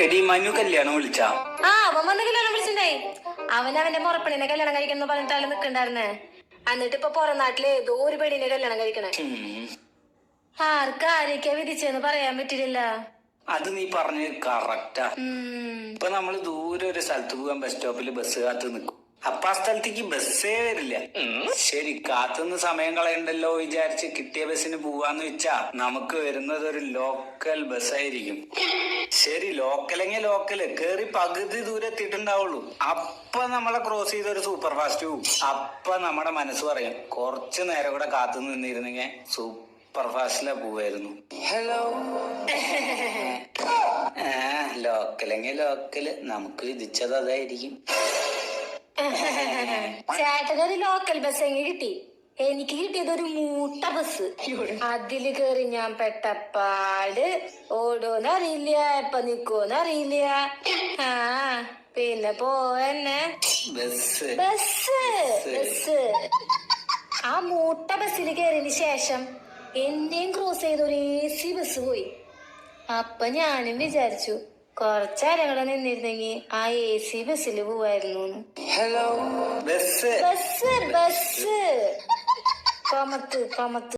എടി മനു കല്യാണം വിളിച്ചാ? അവൻ വന്ന് കല്യാണം വിളിച്ചിണ്ടായി. അവന്റെ മുറപ്പണിനെ കല്യാണം കഴിക്കുന്നു പറഞ്ഞിട്ടാണ് നിക്കണ്ടായിരുന്നേ. എന്നിട്ട് ഇപ്പൊ പുറം നാട്ടില് ഏതോ ഒരു പെണ്ണിനെ കല്യാണം കഴിക്കണേ. ആർക്കാരൊക്കെ വിധിച്ചെന്ന് പറയാൻ പറ്റില്ല. അത് നീ പറഞ്ഞത് കറക്റ്റാ. ഇപ്പൊ നമ്മള് ദൂരെ ഒരു സ്ഥലത്ത് പോകാൻ ബസ് സ്റ്റോപ്പിൽ ബസ് കാത്ത് നിൽക്കും. അപ്പൊ ആ സ്ഥലത്തേക്ക് ബസ്സേ വരില്ല. ശരി, കാത്തുനിന്ന് സമയം കളയണ്ടല്ലോ വിചാരിച്ച് കിട്ടിയ ബസ്സിന് പോവാന്ന് വെച്ചാ നമുക്ക് വരുന്നത് ഒരു ലോക്കൽ ബസ്സായിരിക്കും. ശരി, ലോക്കലെങ്കിൽ ലോക്കല് കേറി പകുതി ദൂരെ എത്തിയിട്ടുണ്ടാവുള്ളൂ. അപ്പൊ നമ്മളെ ക്രോസ് ചെയ്ത ഒരു സൂപ്പർ ഫാസ്റ്റ് പോവും. അപ്പൊ നമ്മുടെ മനസ്സ് പറയും കുറച്ചു നേരം കൂടെ കാത്തു നിന്നിരുന്നെങ്കിൽ സൂപ്പർ ഫാസ്റ്റിലെ പോവായിരുന്നു. ഹലോ. ലോക്കലെങ്കിൽ ലോക്കല് നമുക്ക് വിധിച്ചത് അതായിരിക്കും. ചേട്ടനൊരു ലോക്കൽ ബസ് എങ്ങനെ കിട്ടി? എനിക്ക് കിട്ടിയത് ഒരു മൂട്ട ബസ്. അതില് കേറി ഞാൻ പെട്ടപ്പാട് ഓടോന്നറിയില്ല, എപ്പ നിക്കോന്നറിയില്ല. പിന്നെ പോവന്നെ ബസ് ബസ് ബസ്. ആ മൂട്ട ബസ്സിൽ കയറിയതിന് ശേഷം എന്നെയും ക്രോസ് ചെയ്ത ഒരു AC ബസ് പോയി. അപ്പൊ ഞാനും വിചാരിച്ചു കുറച്ചേരം കൂടെ നിന്നിരുന്നെങ്കി ആ AC ബസ്സിൽ പോവായിരുന്നു. ഹലോ. Bus bus bus. കൊമത്ത് കൊമത്ത്.